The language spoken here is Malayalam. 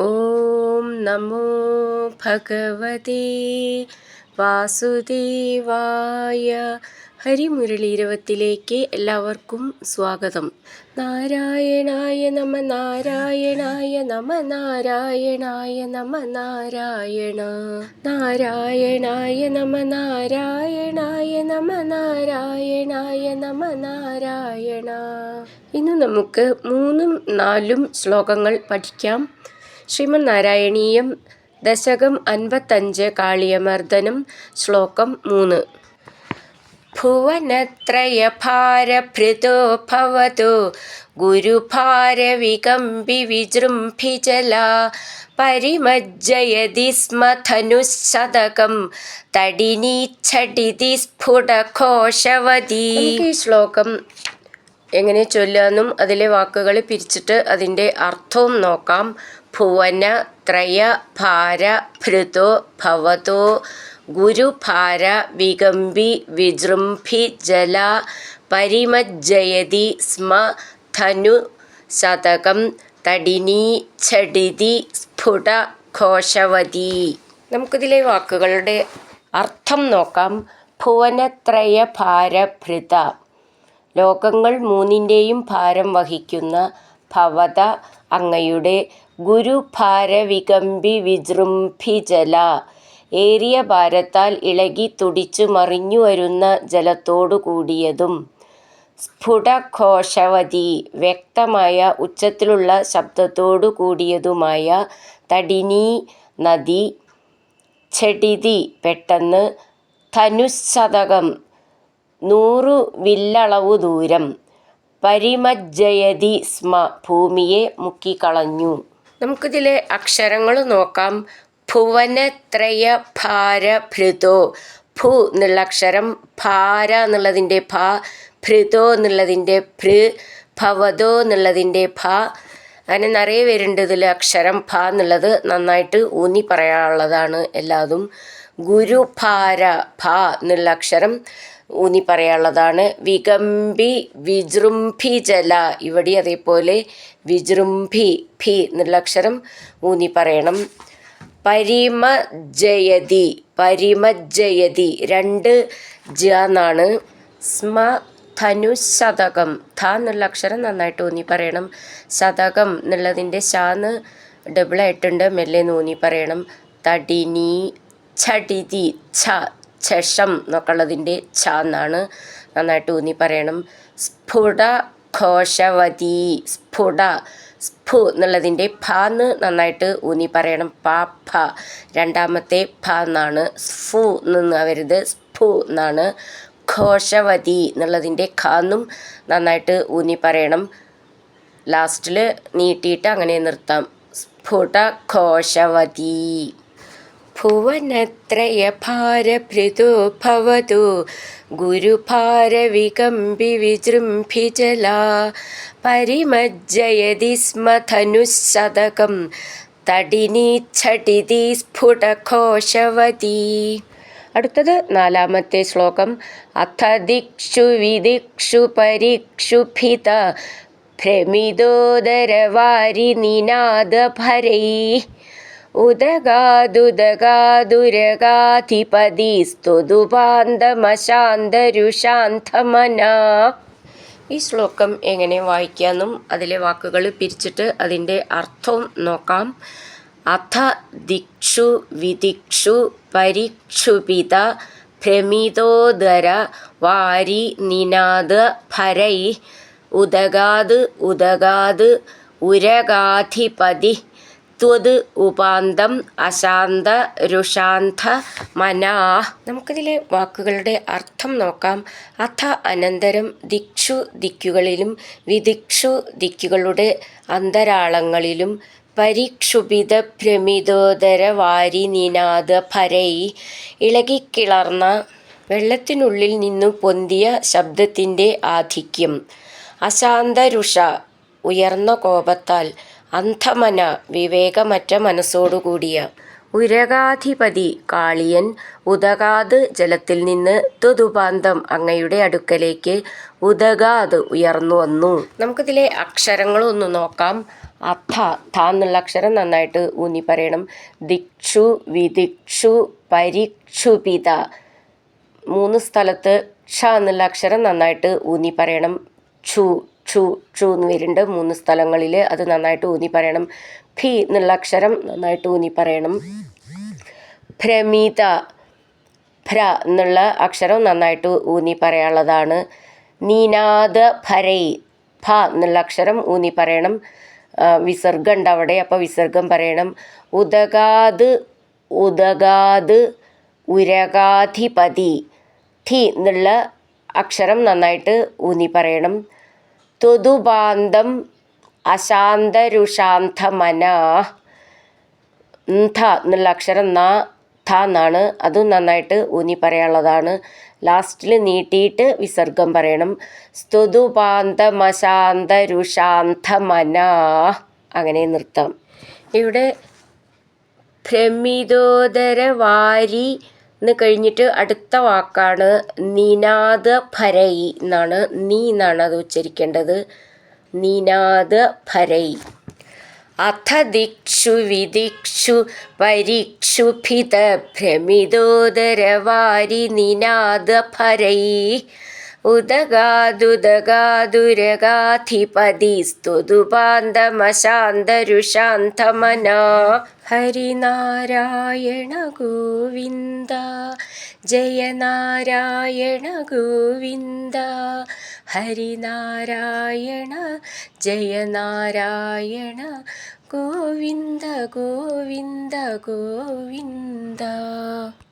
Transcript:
ഓം നമോ ഭഗവതേ വാസുദേവായ. ഹരിമുരളീരവത്തിലേക്ക് എല്ലാവർക്കും സ്വാഗതം. നാരായണായ നമ നാരായണായ നമ നാരായണായ നമ നാരായണ നാരായണായ നമ നാരായണായ നമ നാരായണായ നമ നാരായണ. ഇന്ന് നമുക്ക് 3ഉം 4ഉം ശ്ലോകങ്ങൾ പഠിക്കാം. ശ്രീമദ് നാരായണീയം ദശകം 55 കാളിയമർദ്ദനം. ശ്ലോകം 3. ഭുവനത്രയഭാരഭൃതോ ഭവതോ ഗുരുഭാരവികമ്പി വിജൃംഭിജലാ പരിമജ്ജയതി സ്മ ധനുഃശതകം തടിനീച്ഛടിതി സ്ഫുടഘോഷവതി. ഈ ശ്ലോകം എങ്ങനെ ചൊല്ലാമെന്നും അതിലെ വാക്കുകൾ പിരിച്ചിട്ട് അതിൻ്റെ അർത്ഥവും നോക്കാം. ഭുവന ത്രയ ഭാര ഭൃതോ ഭവതോ ഗുരുഭാര വികമ്പി വിജൃംഭി ജല പരിമജ്ജയതി സ്മ ധനു ശതകം തടിനീ ഛടിതി സ്ഫുട ഘോഷവതി. നമുക്കിതിലെ വാക്കുകളുടെ അർത്ഥം നോക്കാം. ഭുവനത്രയ ഭാരഭൃത, ലോകങ്ങൾ 3ൻ്റെയും ഭാരം വഹിക്കുന്ന ഭവത അങ്ങയുടെ ഗുരുഭാരവികമ്പി വിജൃംഭിജല, ഏറിയ ഭാരത്താൽ ഇളകി തുടിച്ചു മറിഞ്ഞു വരുന്ന ജലത്തോടു കൂടിയതും സ്ഫുടഘോഷവതി, വ്യക്തമായ ഉച്ചത്തിലുള്ള ശബ്ദത്തോടു കൂടിയതുമായ തടിനീ നദി, ഛടിതി പെട്ടെന്ന്, ധനുഃശതകം 100 വില്ലളവു ദൂരം, പരിമജ്ജയതി സ്മ ഭൂമിയെ മുക്കിക്കളഞ്ഞു. നമുക്കിതിലെ അക്ഷരങ്ങൾ നോക്കാം. ഭുവനത്രയ ഭാരഭൃതോ, ഭൂ എന്നുള്ള അക്ഷരം, ഭാര എന്നുള്ളതിൻ്റെ ഭ, ഭൃതോ എന്നുള്ളതിൻ്റെ ഭൃ, ഭവതോ എന്നുള്ളതിൻ്റെ ഭ. അങ്ങനെ നിറയെ പേരുണ്ട് ഇതിൽ അക്ഷരം. ഭ എന്നുള്ളത് നന്നായിട്ട് ഊന്നി പറയാനുള്ളതാണ് എല്ലാതും. ഗുരുഭാര, ഭ എന്നുള്ള അക്ഷരം ഊന്നി പറയാനുള്ളതാണ്. വികമ്പി വിജൃംഭി ജല, ഇവിടെ അതേപോലെ വിജൃംഭി, ഭി എന്നുള്ള അക്ഷരം ഊന്നി പറയണം. പരിമജ്ജയതി, പരിമജ്ജയതി 2 ജ എന്നാണ്. സ്മ ധനുഃശതകം, ധ എന്നുള്ള അക്ഷരം നന്നായിട്ട് ഊന്നി പറയണം. ശതകം എന്നുള്ളതിൻ്റെ ശാന്ന് ഡബിളായിട്ടുണ്ട്, മെല്ലെ ഊന്നി പറയണം. തടിനീ ഛടിതി, ഛ ഛഷം എന്നൊക്കെ ഉള്ളതിൻ്റെ ഛ എന്നാണ്, നന്നായിട്ട് ഊന്നി പറയണം. സ്ഫുട ഘോഷവതി, സ്ഫുട, സ്ഫു എന്നുള്ളതിൻ്റെ ഭ എന്ന് നന്നായിട്ട് ഊന്നി പറയണം. പ ഭ രണ്ടാമത്തെ ഭ എന്നാണ്. സ്ഫു നിന്ന് അവരുത്, സ്ഫു എന്നാണ്. ഘോഷവതി എന്നുള്ളതിൻ്റെ ഖ എന്നും നന്നായിട്ട് ഊന്നി പറയണം. ലാസ്റ്റിൽ നീട്ടിയിട്ട് അങ്ങനെ നിർത്താം. സ്ഫുട ഘോഷവതി. ഭുവനത്രയ ഭാരഭൃതോ ഭവതോ ഗുരുഭാരവികമ്പി വിജൃംഭിജലാ പരിമജ്ജയതി സ്മ ധനുഃശതകം തടിനീച്ഛടിതി സ്ഫുടഘോഷവതി. അടുത്തത് 4ാമത്തെ ശ്ലോകം. അഥ ദിക്ഷു വിദിക്ഷു പരിക്ഷുഭിത ഭ്രമിതോദരവാരി നിനാദഭരൈ ഉദഗാദുദഗാദുരഗാധിപതി സ്തുതുപാന്തമശാന്തരുഷാന്തമനാ. ഈ ശ്ലോകം എങ്ങനെ വായിക്കാമെന്നും അതിലെ വാക്കുകൾ പിരിച്ചിട്ട് അതിൻ്റെ അർത്ഥവും നോക്കാം. അഥ ദിക്ഷു വിദിക്ഷു പരിക്ഷുഭിത ഭ്രമിതോദര വാരി നിനാദ ഭരൈ ഉദഗാദ് ഉദഗാദ് ഉരഗാധിപതി ത്വത് ഉപാന്തം അശാന്ത രുഷാന്ത മനാ. നമുക്കിതിലെ വാക്കുകളുടെ അർത്ഥം നോക്കാം. അഥ അനന്തരം ദിക്ഷു ദിക്കുകളിലും വിദിക്ഷു ദിക്കുകളുടെ അന്തരാളങ്ങളിലും പരിക്ഷുഭിത ഭ്രമിതോദര വാരി നിനാദ ഭരൈ, ഇളകിക്കിളർന്ന വെള്ളത്തിനുള്ളിൽ നിന്നു പൊന്തിയ ശബ്ദത്തിൻ്റെ ആധിക്യം, അശാന്തരുഷ ഉയർന്ന കോപത്താൽ, അന്ധമന വിവേകമറ്റ മനസ്സോടുകൂടിയ, ഉരകാധിപതി കാളിയൻ, ഉദഗാത് ജലത്തിൽ നിന്ന്, തുതുപാന്തം അങ്ങയുടെ അടുക്കലേക്ക്, ഉദഗാത് ഉയർന്നു വന്നു. നമുക്കിതിലെ അക്ഷരങ്ങളൊന്ന് നോക്കാം. അഥ ഥ എന്നുള്ള അക്ഷരം നന്നായിട്ട് ഊന്നി പറയണം. ദിക്ഷു വിദിക്ഷു പരിക്ഷുപിത. 3 സ്ഥലത്ത് ക്ഷ എന്നുള്ള അക്ഷരം നന്നായിട്ട് ഊന്നി പറയണം. ക്ഷു ക്ഷു ക്ഷു എന്ന് വരുന്നുണ്ട് 3 സ്ഥലങ്ങളിൽ, അത് നന്നായിട്ട് ഊന്നി പറയണം. ഫി എന്നുള്ള അക്ഷരം നന്നായിട്ട് ഊന്നി പറയണം. ഭ്രമിത ഭ്ര എന്നുള്ള അക്ഷരം നന്നായിട്ട് ഊന്നി പറയാനുള്ളതാണ്. നീനാദ ഭരൈ ഭ എന്നുള്ള അക്ഷരം ഊന്നി പറയണം. വിസർഗം ഉണ്ട് അവിടെ, അപ്പോൾ വിസർഗം പറയണം. ഉദഗാത് ഉദഗാത് ഉരഗാധിപതി ധി എന്നുള്ള അക്ഷരം നന്നായിട്ട് ഊന്നി പറയണം. ത്വതുപാന്തം അശാന്തരുഷാന്തമന ഥ എന്നുള്ള അക്ഷരം ന ഥ എന്നാണ്, അതും നന്നായിട്ട് ഊന്നി പറയാനുള്ളതാണ്. ലാസ്റ്റിൽ നീട്ടിയിട്ട് വിസർഗം പറയണം. സ്തുതുപാന്തമശാന്തരുഷാന്തമന അങ്ങനെ നിർത്താം. ഇവിടെ ഭ്രമിതോദരവാരി എന്ന് കഴിഞ്ഞിട്ട് അടുത്ത വാക്കാണ് നിനാദ ഭരൈ എന്നാണ്. നീ എന്നാണ് അത് ഉച്ചരിക്കേണ്ടത്. നിനാദ ഭരൈ. അഥ ദിക്ഷു വിദിക്ഷു പരിക്ഷുഭിത ഭ്രമിതോദരവാരി നിനാദ ഭരൈ ഉദഗാദുദഗാദുരഗാധിപതി സ്തുതുപാന്തമശാന്തരുഷാന്തമന. ഹരിനാരായണ ഗോവിന്ദ ജയ നാരായണ ഗോവിന്ദ. ഹരിനാരായണ ജയ നാരായണ ഗോവിന്ദ ഗോവിന്ദ ഗോവിന്ദ.